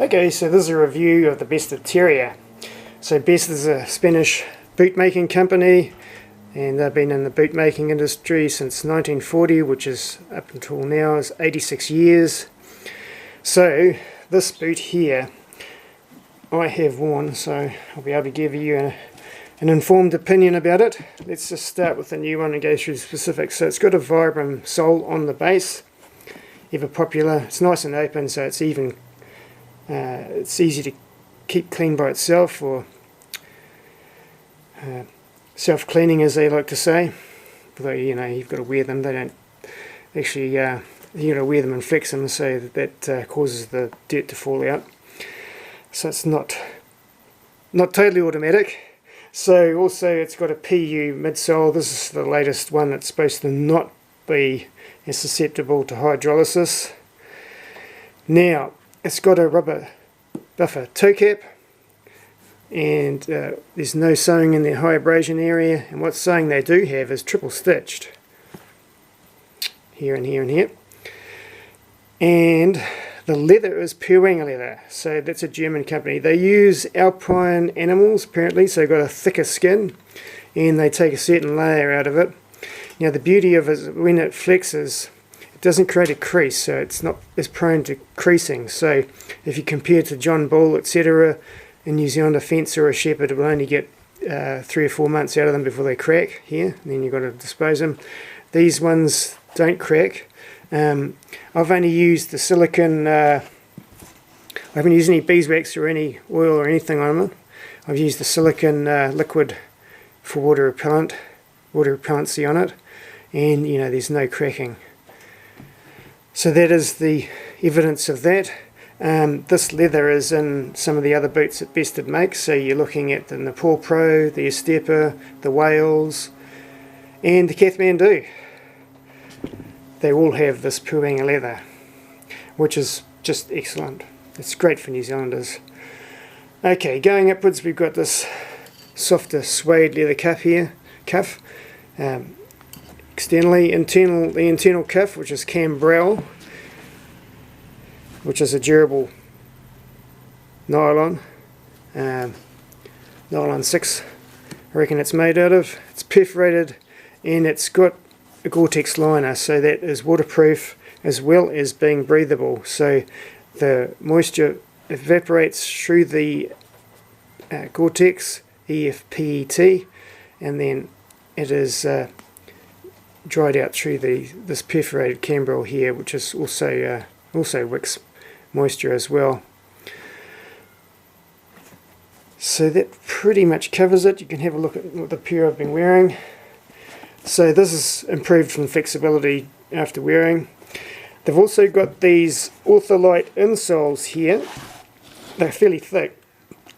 Okay, so this is a review of the Bestard Terrier. So Best is a Spanish boot making company, and they've been in the boot making industry since 1940, which is up until now is 86 years. So this boot here I have worn, so I'll be able to give you an informed opinion about it. Let's just start with the new one and go through the specifics. So it's got a Vibram sole on the base, ever popular. It's nice and open, so it's even it's easy to keep clean by itself, or self-cleaning as they like to say. Although, you know, you've got to wear them, they don't actually, you've got to wear them and fix them, so that causes the dirt to fall out. So it's not totally automatic. So also it's got a PU midsole. This is the latest one that's supposed to not be as susceptible to hydrolysis. Now it's got a rubber buffer toe cap, and there's no sewing in the high abrasion area, and what sewing they do have is triple stitched here and here and here. And the leather is Purwanger leather, so that's a German company. They use alpine animals apparently, so they've got a thicker skin, and they take a certain layer out of it. Now the beauty of it is when it flexes, it doesn't create a crease, so it's not as prone to creasing. So if you compare to John Bull, etc., in New Zealand, a fence or a shepherd will only get 3 or 4 months out of them before they crack here, and then you've got to dispose them. These ones don't crack. I've only used the silicone, I haven't used any beeswax or any oil or anything on them. I've used the silicone liquid for water repellency on it, and you know, there's no cracking. So that is the evidence of that. This leather is in some of the other boots that Bestard makes, so you're looking at the Nepal Pro, the Estepa, the Wales, and the Kathmandu. They all have this Purwanger leather, which is just excellent. It's great for New Zealanders. Okay, going upwards, we've got this softer suede leather cuff here. Externally, the internal cuff, which is cambrel, which is a durable nylon, nylon 6, I reckon it's made out of. It's perforated, and it's got a Gore-Tex liner, so that is waterproof as well as being breathable, so the moisture evaporates through the Gore-Tex EFPET, and then it is dried out through this perforated cambrel here, which is also wicks moisture as well. So that pretty much covers it. You can have a look at what the pair I've been wearing. So this is improved from flexibility after wearing. They've also got these Ortholite insoles here. They're fairly thick,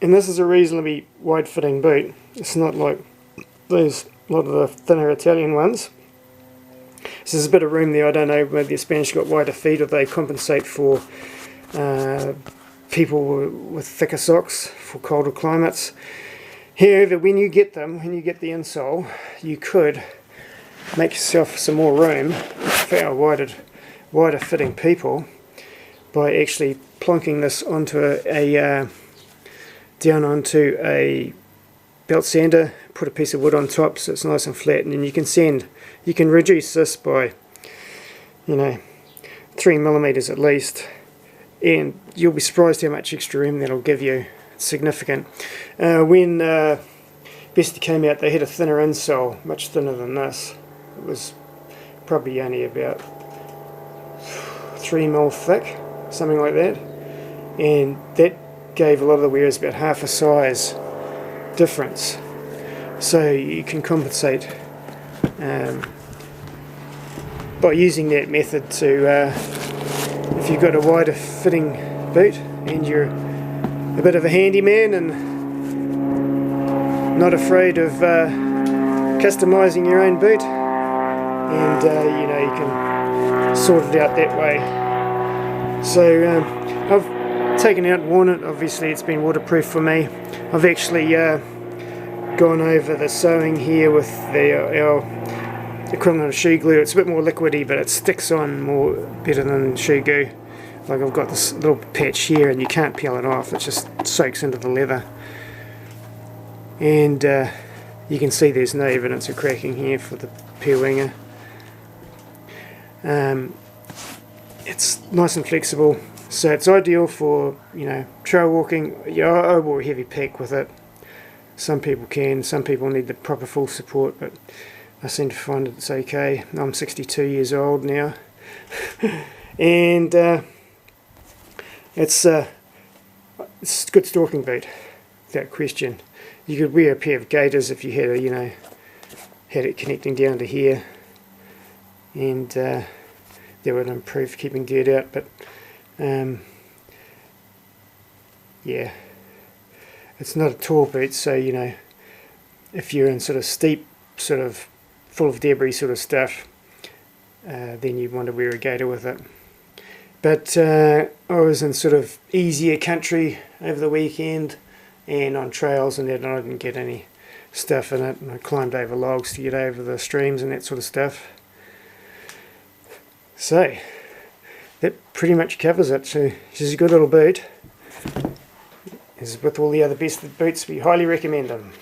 and this is a reasonably wide fitting boot. It's not like a lot of the thinner Italian ones. So there's a bit of room there. I don't know, maybe the Spanish got wider feet, or they compensate for people with thicker socks for colder climates. However, when you get the insole, you could make yourself some more room for our wider fitting people by actually plonking this onto down onto a belt sander, put a piece of wood on top so it's nice and flat, and then you can reduce this by, you know, 3 millimeters at least, and you'll be surprised how much extra room that'll give you. It's significant. When Bestard came out, they had a thinner insole, much thinner than this. It was probably only about 3 mil thick, something like that, and that gave a lot of the wearers about half a size difference. So you can compensate by using that method to, if you've got a wider fitting boot and you're a bit of a handyman and not afraid of customizing your own boot, and you know, you can sort it out that way. So I've taken out and worn it. Obviously it's been waterproof for me. I've actually gone over the sewing here with our equivalent of shoe glue. It's a bit more liquidy, but it sticks on better than shoe glue. Like I've got this little patch here and you can't peel it off, it just soaks into the leather. And you can see there's no evidence of cracking here for the Perwinger. It's nice and flexible, so it's ideal for, you know, trail walking. Yeah, I wore a heavy pack with it. Some people can, some people need the proper full support, but I seem to find it's okay. I'm 62 years old now. And it's a good stalking boot, without question. You could wear a pair of gaiters if you had a, you know, had it connecting down to here, and that would improve keeping dirt out. But yeah, it's not a tall boot, so you know, if you're in sort of steep, sort of full of debris sort of stuff, then you'd want to wear a gaiter with it. But I was in sort of easier country over the weekend and on trails, and then I didn't get any stuff in it, and I climbed over logs to get over the streams and that sort of stuff. So that pretty much covers it. So she's a good little boot. As with all the other Bestard boots, we highly recommend them.